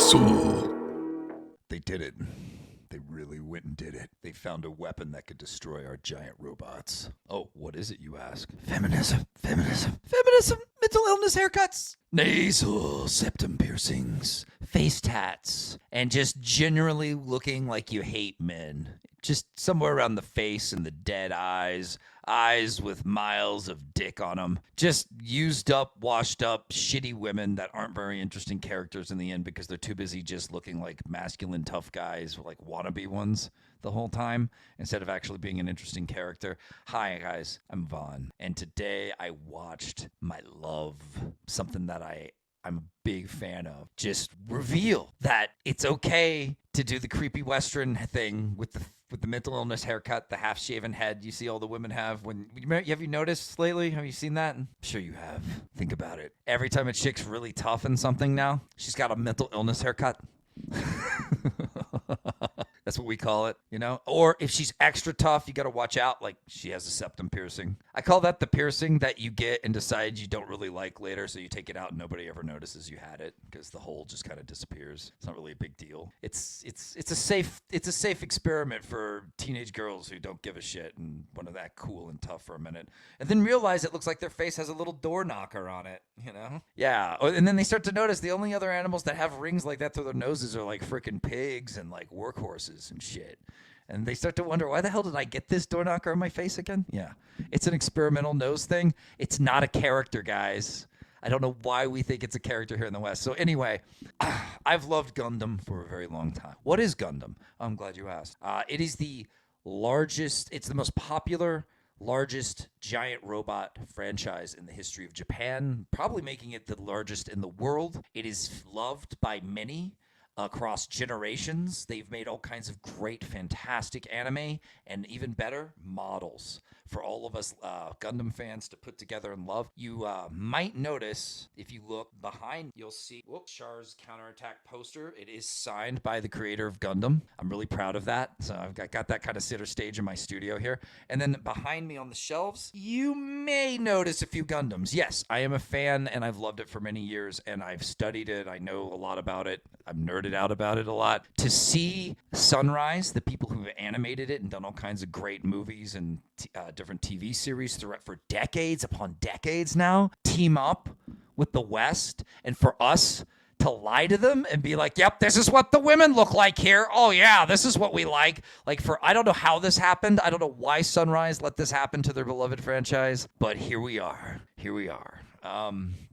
Soul. They did it. They really went and did it. They found a weapon that could destroy our giant robots. Oh, what is it, you ask? Feminism, feminism, feminism, mental illness haircuts, nasal septum piercings, face tats, and just generally looking like you hate men. Just somewhere around the face and the dead eyes. Eyes with miles of dick on them. Just used up, washed up, shitty women that aren't very interesting characters in the end because they're too busy just looking like masculine tough guys, like wannabe ones the whole time, instead of actually being an interesting character. Hi, guys. I'm Vaughn. And today I watched my love, something that I'm a big fan of, just reveal that it's okay to do the creepy Western thing with the mental illness haircut, the half-shaven head you see all the women have. Have you noticed lately? Have you seen that? I'm sure you have. Think about it. Every time a chick's really tough in something now, she's got a mental illness haircut. That's what we call it, you know? Or if she's extra tough, you got to watch out. Like, she has a septum piercing. I call that the piercing that you get and decide you don't really like later, so you take it out and nobody ever notices you had it because the hole just kind of disappears. It's not really a big deal. It's a safe experiment for teenage girls who don't give a shit and want to that cool and tough for a minute, and then realize it looks like their face has a little door knocker on it, you know? Yeah. And then they start to notice the only other animals that have rings like that through their noses are like freaking pigs and like workhorses and shit. And they start to wonder, why the hell did I get this door knocker on my face again? Yeah. It's an experimental nose thing. It's not a character, guys. I don't know why we think it's a character here in the West. So anyway, I've loved Gundam for a very long time. What is Gundam? I'm glad you asked. It is the largest, it's the most popular, largest giant robot franchise in the history of Japan, probably making it the largest in the world. It is loved by many across generations. They've made all kinds of great, fantastic anime, and even better, models for all of us Gundam fans to put together and love. You might notice, if you look behind, you'll see Char's counterattack poster. It is signed by the creator of Gundam. I'm really proud of that. So I've got that kind of center stage in my studio here. And then behind me on the shelves, you may notice a few Gundams. Yes, I am a fan, and I've loved it for many years, and I've studied it. I know a lot about it. I've nerded out about it a lot. To see Sunrise, the people who have animated it and done all kinds of great movies and different TV series throughout for decades upon decades now, team up with the West, and for us to lie to them and be like, yep, this is what the women look like here. Oh yeah, this is what we like. Like, I don't know how this happened. I don't know why Sunrise let this happen to their beloved franchise, but here we are.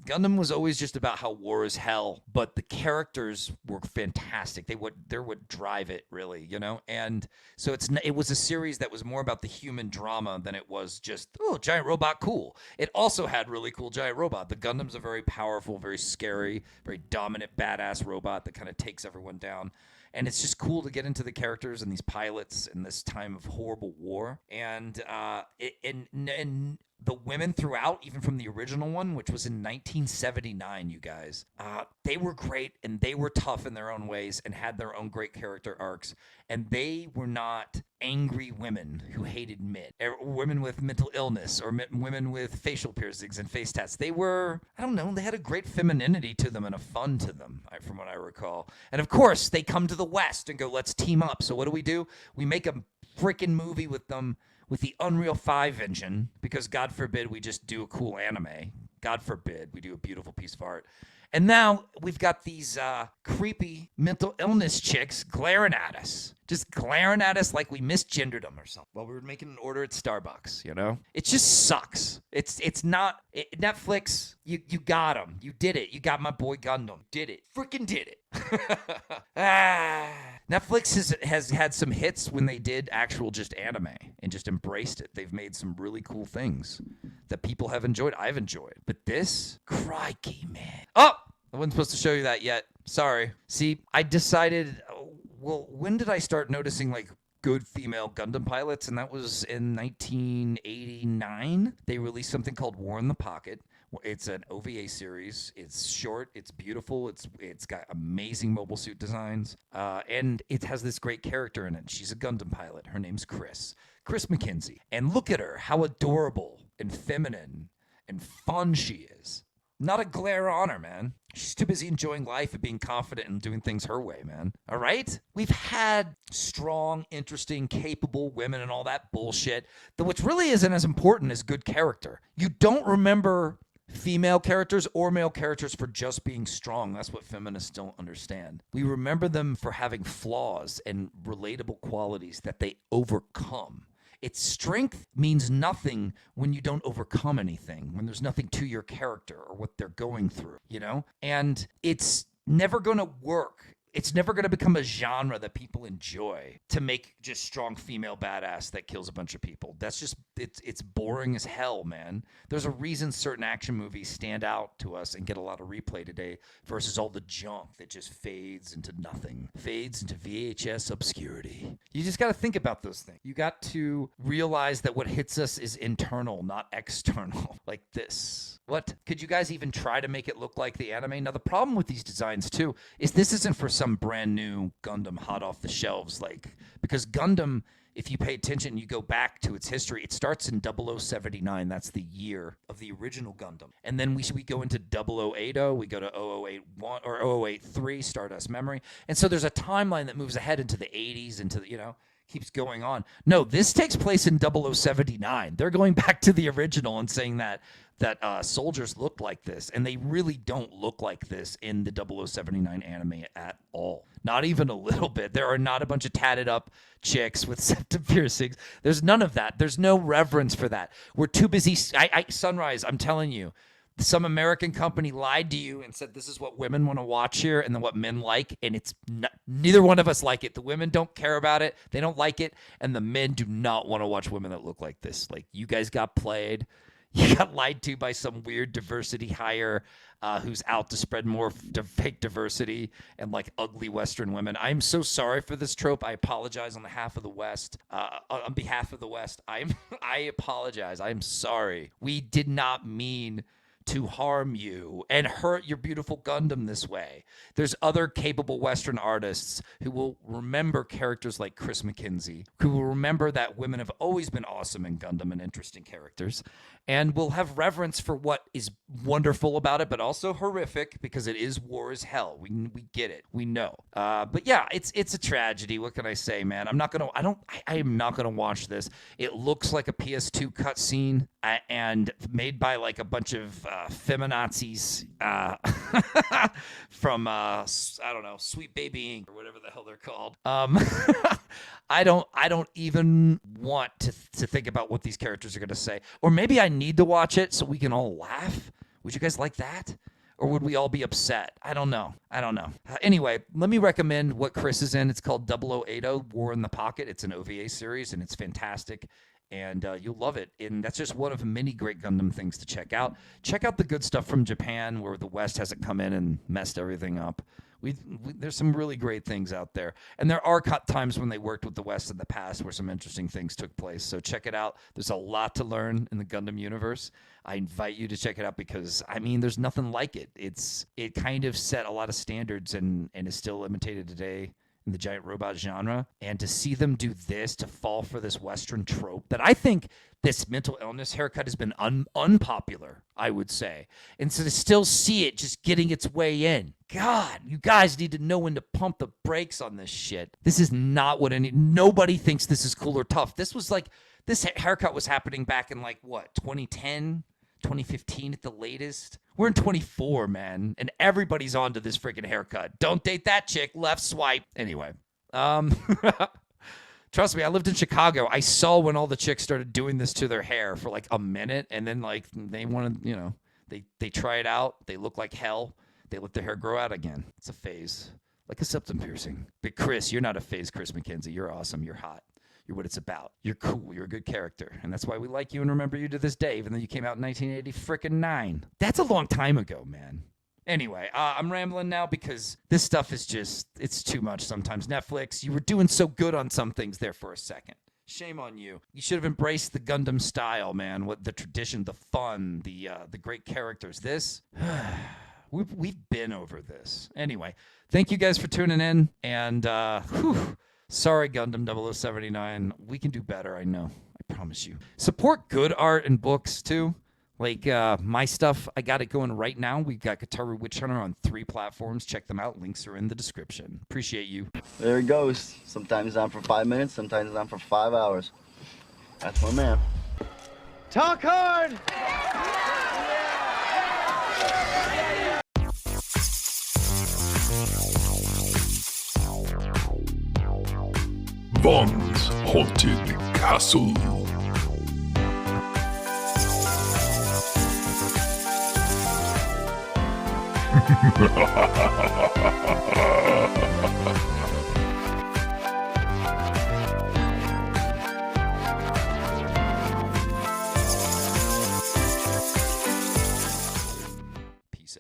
Gundam was always just about how war is hell, but the characters were fantastic. They're what drive it, really, you know? And so it was a series that was more about the human drama than it was just, oh, giant robot, cool. It also had really cool giant robot. The Gundam's a very powerful, very scary, very dominant, badass robot that kind of takes everyone down. And it's just cool to get into the characters and these pilots in this time of horrible war. And the women throughout, even from the original one, which was in 1979, you guys, they were great and they were tough in their own ways and had their own great character arcs. And they were not angry women who hated men, women with mental illness, or women with facial piercings and face tats. They were, I don't know, they had a great femininity to them and a fun to them, from what I recall. And of course, they come to the West and go, let's team up. So what do? We make a freaking movie with them, with the Unreal 5 engine, because God forbid we just do a cool anime. God forbid we do a beautiful piece of art. And now we've got these creepy mental illness chicks glaring at us. Just glaring at us like we misgendered them or something while we were making an order at Starbucks, you know? It just sucks. It's not... Netflix, you got them. You did it. You got my boy Gundam. Did it. Freaking did it. Netflix has had some hits when they did actual just anime and just embraced it. They've made some really cool things that people have enjoyed. I've enjoyed. But this? Crikey, man. Oh! I wasn't supposed to show you that yet. Sorry. See, I decided... Well, when did I start noticing, like, good female Gundam pilots? And that was in 1989. They released something called War in the Pocket. It's an OVA series. It's short. It's beautiful. It's got amazing mobile suit designs. And it has this great character in it. She's a Gundam pilot. Her name's Chris McKenzie. And look at her. How adorable and feminine and fun she is. Not a glare on her, man. She's too busy enjoying life and being confident and doing things her way, man. All right? We've had strong, interesting, capable women and all that bullshit. But what really isn't as important as good character. You don't remember female characters or male characters for just being strong. That's what feminists don't understand. We remember them for having flaws and relatable qualities that they overcome. Its strength means nothing when you don't overcome anything, when there's nothing to your character or what they're going through, you know? And it's never going to work. It's never going to become a genre that people enjoy to make just strong female badass that kills a bunch of people. That's just, it's boring as hell, man. There's a reason certain action movies stand out to us and get a lot of replay today versus all the junk that just fades into nothing, fades into VHS obscurity. You just got to think about those things. You got to realize that what hits us is internal, not external, like this. What? Could you guys even try to make it look like the anime? Now, the problem with these designs, too, is this isn't for some brand new Gundam hot off the shelves, like, because Gundam, if you pay attention, you go back to its history, it starts in 0079. That's the year of the original Gundam. And then we go into 0080, we go to 0081 or 0083, Stardust Memory. And so there's a timeline that moves ahead into the 80s, into the, keeps going on. No, this takes place in 0079. They're going back to the original and saying that soldiers look like this, and they really don't look like this in the 0079 anime at all. Not even a little bit. There are not a bunch of tatted up chicks with septum piercings. There's none of that. There's no reverence for that. We're too busy. Sunrise, I'm telling you, some American company lied to you and said this is what women want to watch here and then what men like, and it's neither one of us like it. The women don't care about it. They don't like it, and the men do not want to watch women that look like this. Like, you guys got played. You got lied to by some weird diversity hire who's out to spread more fake diversity and like ugly Western women. I'm so sorry for this trope. I apologize on behalf of the West. On behalf of the West, I apologize. I'm sorry. We did not mean to harm you and hurt your beautiful Gundam this way. There's other capable Western artists who will remember characters like Chris McKenzie, who will remember that women have always been awesome in Gundam and interesting characters, and will have reverence for what is wonderful about it, but also horrific because it is war as hell. We get it. We know. But yeah, it's a tragedy. What can I say, man? I am not gonna watch this. It looks like a PS2 cutscene and made by like a bunch of feminazis from I don't know, Sweet Baby Inc. or whatever the hell they're called. I don't even want to think about what these characters are going to say. Or maybe I need to watch it so we can all laugh. Would you guys like that? Or would we all be upset? I don't know. Anyway, let me recommend what Chris is in. It's called 0080, War in the Pocket. It's an OVA series, and it's fantastic. And you'll love it. And that's just one of many great Gundam things to check out. Check out the good stuff from Japan, where the West hasn't come in and messed everything up. There's some really great things out there. And there are times when they worked with the West in the past where some interesting things took place. So check it out. There's a lot to learn in the Gundam universe. I invite you to check it out because, there's nothing like it. It kind of set a lot of standards and is still imitated today in the giant robot genre. And to see them do this, to fall for this Western trope that I think this mental illness haircut has been unpopular, I would say. And so to still see it just getting its way in. God, you guys need to know when to pump the brakes on this shit. This is not what nobody thinks this is cool or tough. This haircut was happening back in 2010, 2015 at the latest. We're in 24, man, and everybody's onto this freaking haircut. Don't date that chick, left swipe. Anyway, trust me, I lived in Chicago. I saw when all the chicks started doing this to their hair for a minute, and then they wanted, they try it out. They look like hell. They let their hair grow out again. It's a phase, like a septum piercing. But Chris, you're not a phase, Chris McKenzie. You're awesome. You're hot. You're what it's about. You're cool. You're a good character. And that's why we like you and remember you to this day, even though you came out in 1989. That's a long time ago, man. Anyway, I'm rambling now because this stuff is it's too much sometimes. Netflix, you were doing so good on some things there for a second. Shame on you. You should have embraced the Gundam style, man. What the tradition, the fun, the great characters. This, we've been over this. Anyway, thank you guys for tuning in. And, sorry, Gundam 0079. We can do better, I know. I promise you. Support good art and books, too. Like my stuff, I got it going right now. We've got KITARU Witch Hunter on 3 platforms. Check them out. Links are in the description. Appreciate you. There it goes. Sometimes on for 5 minutes, sometimes on for 5 hours. That's my man. Talk hard! Von's Haunted Castle.